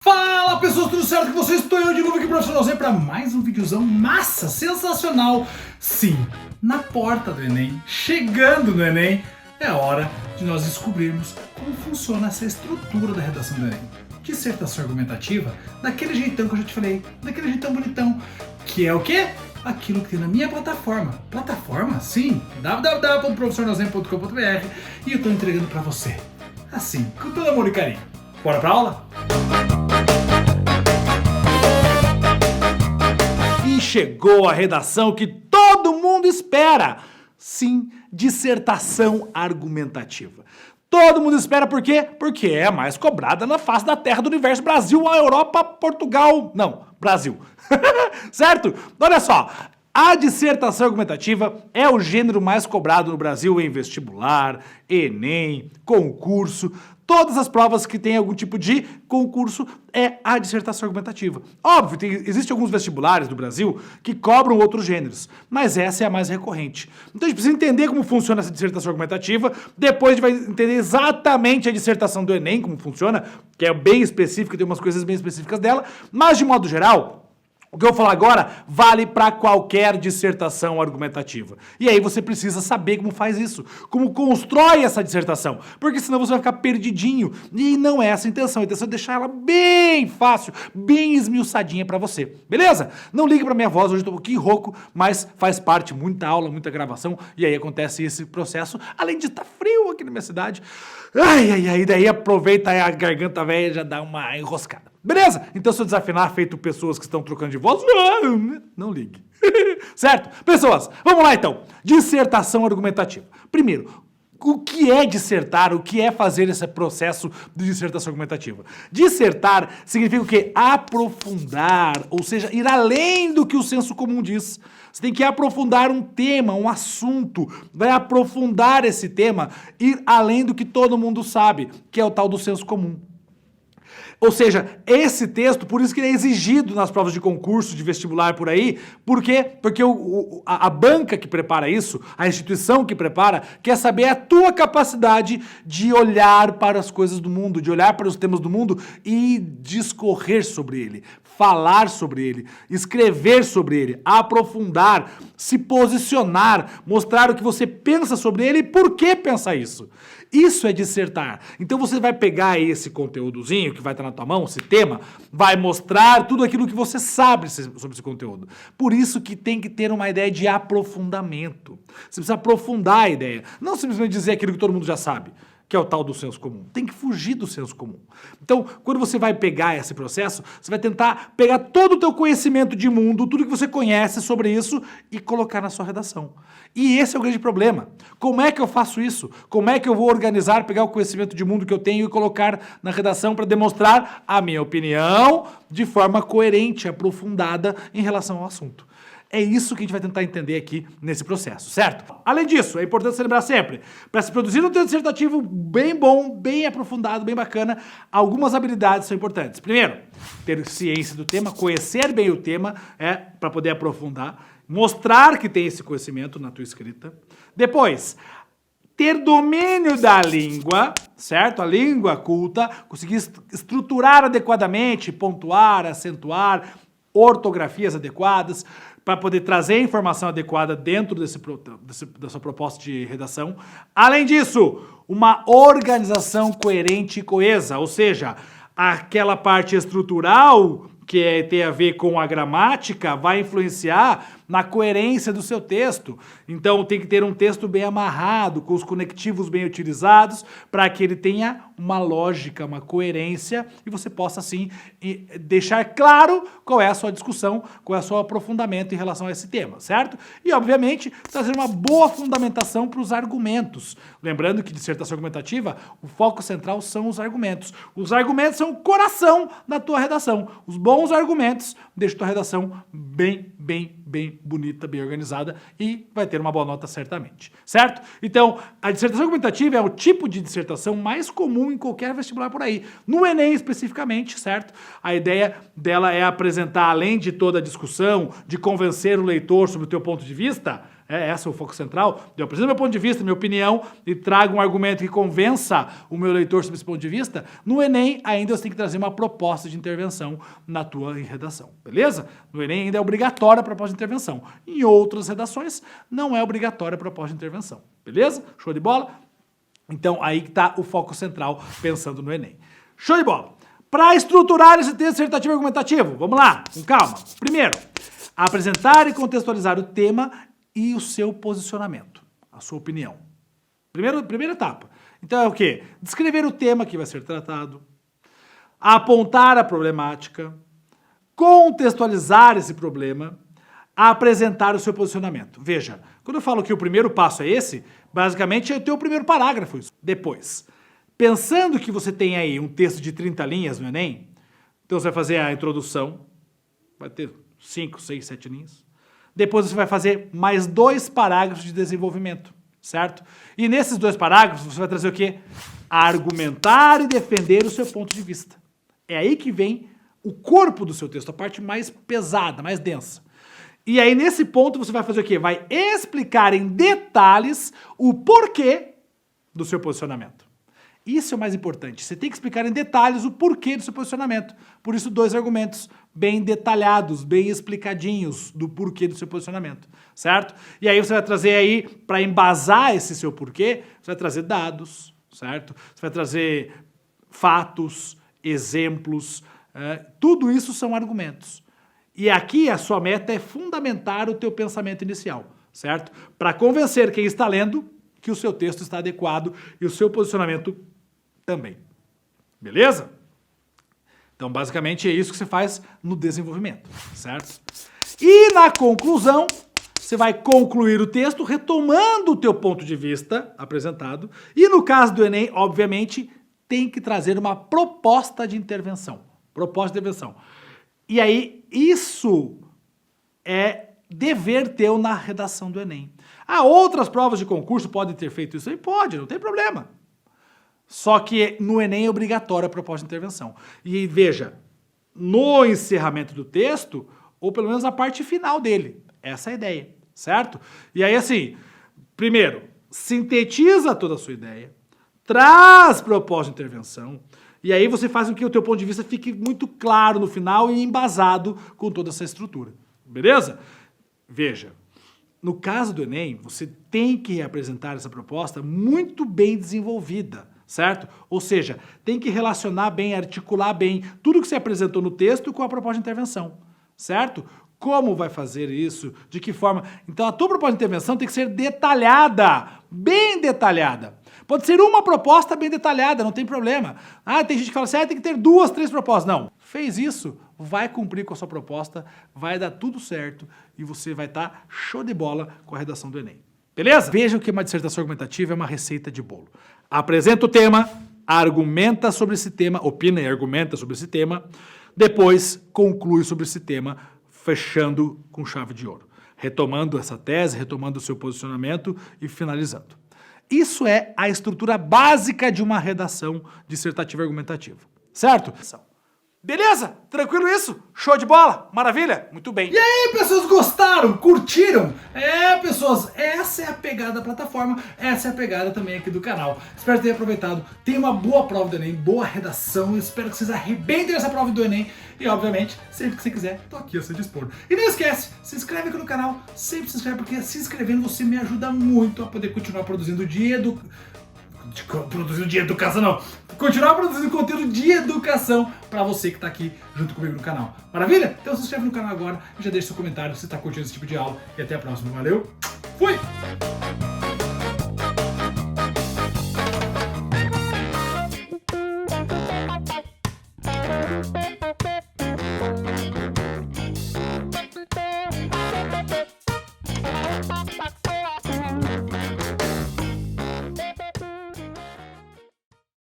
Fala pessoas, tudo certo com vocês? Estou eu de novo aqui, profissional Zé, para mais um videozão massa, sensacional. Sim, na porta do Enem, chegando no Enem, é hora de nós descobrirmos como funciona essa estrutura da redação do Enem. Dissertação argumentativa, daquele jeitão que eu já te falei, daquele jeitão bonitão, que é o quê? Aquilo que tem na minha plataforma. Plataforma? Sim, www.professornozem.com.br, e eu estou entregando para você, assim, com todo amor e carinho. Bora pra aula? E chegou a redação que todo mundo espera. Sim, dissertação argumentativa. Todo mundo espera por quê? Porque é a mais cobrada na face da terra do universo Brasil, a Europa, Portugal... Não, Brasil. Certo? Olha só. A dissertação argumentativa é o gênero mais cobrado no Brasil em vestibular, Enem, concurso. Todas as provas que tem algum tipo de concurso é a dissertação argumentativa. Óbvio, existem alguns vestibulares do Brasil que cobram outros gêneros, mas essa é a mais recorrente. Então a gente precisa entender como funciona essa dissertação argumentativa, depois a gente vai entender exatamente a dissertação do Enem, como funciona, que é bem específica, tem umas coisas bem específicas dela, mas de modo geral... O que eu vou falar agora vale para qualquer dissertação argumentativa. E aí você precisa saber como faz isso, como constrói essa dissertação, porque senão você vai ficar perdidinho. E não é essa a intenção é deixar ela bem fácil, bem esmiuçadinha para você. Beleza? Não ligue para minha voz, hoje eu tô um pouquinho rouco, mas faz parte, muita aula, muita gravação, e aí acontece esse processo, além de estar frio aqui na minha cidade. Daí aproveita a garganta velha e já dá uma enroscada. Beleza? Então se eu desafinar feito pessoas que estão trocando de voz, não ligue. Certo? Pessoas, vamos lá então. Dissertação argumentativa. Primeiro, o que é dissertar? O que é fazer esse processo de dissertação argumentativa? Dissertar significa o quê? Aprofundar, ou seja, ir além do que o senso comum diz. Você tem que aprofundar um tema, um assunto, vai aprofundar esse tema, ir além do que todo mundo sabe, que é o tal do senso comum. Ou seja, esse texto, por isso que ele é exigido nas provas de concurso, de vestibular por aí, por quê? Porque a banca que prepara isso, a instituição que prepara, quer saber a tua capacidade de olhar para as coisas do mundo, de olhar para os temas do mundo e discorrer sobre ele, falar sobre ele, escrever sobre ele, aprofundar, se posicionar, mostrar o que você pensa sobre ele e por que pensa isso. Isso é dissertar. Então você vai pegar esse conteúdozinho que vai estar na tua mão, esse tema, vai mostrar tudo aquilo que você sabe sobre esse conteúdo. Por isso que tem que ter uma ideia de aprofundamento. Você precisa aprofundar a ideia. Não simplesmente dizer aquilo que todo mundo já sabe, que é o tal do senso comum. Tem que fugir do senso comum. Então, quando você vai pegar esse processo, você vai tentar pegar todo o teu conhecimento de mundo, tudo que você conhece sobre isso e colocar na sua redação. E esse é o grande problema. Como é que eu faço isso? Como é que eu vou organizar, pegar o conhecimento de mundo que eu tenho e colocar na redação para demonstrar a minha opinião de forma coerente, aprofundada em relação ao assunto? É isso que a gente vai tentar entender aqui nesse processo, certo? Além disso, é importante você lembrar sempre, para se produzir um texto dissertativo bem bom, bem aprofundado, bem bacana, algumas habilidades são importantes. Primeiro, ter ciência do tema, conhecer bem o tema, para poder aprofundar, mostrar que tem esse conhecimento na tua escrita. Depois, ter domínio da língua, certo? A língua culta, conseguir estruturar adequadamente, pontuar, acentuar, ortografias adequadas, para poder trazer a informação adequada dentro da sua proposta de redação. Além disso, uma organização coerente e coesa, ou seja, aquela parte estrutural que tem a ver com a gramática vai influenciar na coerência do seu texto. Então tem que ter um texto bem amarrado, com os conectivos bem utilizados, para que ele tenha uma lógica, uma coerência, e você possa, assim, deixar claro qual é a sua discussão, qual é o seu aprofundamento em relação a esse tema, certo? E, obviamente, trazer uma boa fundamentação para os argumentos. Lembrando que dissertação argumentativa, o foco central são os argumentos. Os argumentos são o coração da tua redação. Os bons argumentos deixam a tua redação bem bonita, bem organizada e vai ter uma boa nota certamente, certo? Então, a dissertação argumentativa é o tipo de dissertação mais comum em qualquer vestibular por aí. No Enem especificamente, certo? A ideia dela é apresentar, além de toda a discussão, de convencer o leitor sobre o teu ponto de vista, É esse o foco central. Eu apresento meu ponto de vista, minha opinião, e trago um argumento que convença o meu leitor sobre esse ponto de vista. No Enem, ainda você tem que trazer uma proposta de intervenção na tua redação, beleza? No Enem ainda é obrigatória a proposta de intervenção. Em outras redações, não é obrigatória a proposta de intervenção, beleza? Show de bola? Então, aí que está o foco central, pensando no Enem. Show de bola! Para estruturar esse texto dissertativo argumentativo, vamos lá, com calma. Primeiro, apresentar e contextualizar o tema e o seu posicionamento, a sua opinião. Primeira etapa. Então é o quê? Descrever o tema que vai ser tratado, apontar a problemática, contextualizar esse problema, apresentar o seu posicionamento. Veja, quando eu falo que o primeiro passo é esse, basicamente é o teu primeiro parágrafo. Depois, pensando que você tem aí um texto de 30 linhas no Enem, então você vai fazer a introdução, vai ter 5, 6, 7 linhas. Depois você vai fazer mais 2 parágrafos de desenvolvimento, certo? E nesses 2 parágrafos você vai trazer o quê? Argumentar e defender o seu ponto de vista. É aí que vem o corpo do seu texto, a parte mais pesada, mais densa. E aí nesse ponto você vai fazer o quê? Vai explicar em detalhes o porquê do seu posicionamento. Isso é o mais importante. Você tem que explicar em detalhes o porquê do seu posicionamento. Por isso, 2 argumentos bem detalhados, bem explicadinhos do porquê do seu posicionamento, certo? E aí você vai trazer aí, para embasar esse seu porquê, você vai trazer dados, certo? Você vai trazer fatos, exemplos, tudo isso são argumentos. E aqui a sua meta é fundamentar o teu pensamento inicial, certo? Para convencer quem está lendo que o seu texto está adequado e o seu posicionamento também. Beleza? Então, basicamente, é isso que você faz no desenvolvimento, certo? E na conclusão, você vai concluir o texto retomando o teu ponto de vista apresentado. E no caso do Enem, obviamente, tem que trazer uma proposta de intervenção. Proposta de intervenção. E aí, isso é dever teu na redação do Enem. Outras provas de concurso podem ter feito isso aí? Pode, não tem problema. Só que no Enem é obrigatória a proposta de intervenção. E veja, no encerramento do texto, ou pelo menos a parte final dele. Essa é a ideia, certo? E aí assim, primeiro, sintetiza toda a sua ideia, traz proposta de intervenção, e aí você faz com que o teu ponto de vista fique muito claro no final e embasado com toda essa estrutura. Beleza? Veja, no caso do Enem, você tem que apresentar essa proposta muito bem desenvolvida, certo? Ou seja, tem que relacionar bem, articular bem tudo que você apresentou no texto com a proposta de intervenção, certo? Como vai fazer isso? De que forma? Então a tua proposta de intervenção tem que ser detalhada, bem detalhada. Pode ser uma proposta bem detalhada, não tem problema. Tem gente que fala assim, tem que ter 2, 3 propostas. Não, fez isso, vai cumprir com a sua proposta, vai dar tudo certo e você vai estar show de bola com a redação do Enem. Beleza? Vejam que uma dissertação argumentativa é uma receita de bolo. Apresenta o tema, argumenta sobre esse tema, opina e argumenta sobre esse tema, depois conclui sobre esse tema, fechando com chave de ouro. Retomando essa tese, retomando o seu posicionamento e finalizando. Isso é a estrutura básica de uma redação dissertativa argumentativa, certo? Beleza? Tranquilo isso? Show de bola? Maravilha? Muito bem. E aí, pessoas, gostaram? Curtiram? Pessoas, essa é a pegada da plataforma, essa é a pegada também aqui do canal. Espero que tenham aproveitado. Tenha uma boa prova do Enem, boa redação. Espero que vocês arrebentem essa prova do Enem. E, obviamente, sempre que você quiser, tô aqui a seu dispor. E não esquece, se inscreve aqui no canal, sempre se inscreve, porque se inscrevendo você me ajuda muito a poder continuar produzindo continuar produzindo conteúdo de educação para você que está aqui junto comigo no canal. Maravilha? Então se inscreve no canal agora e já deixa seu comentário se está curtindo esse tipo de aula. E até a próxima. Valeu? Fui!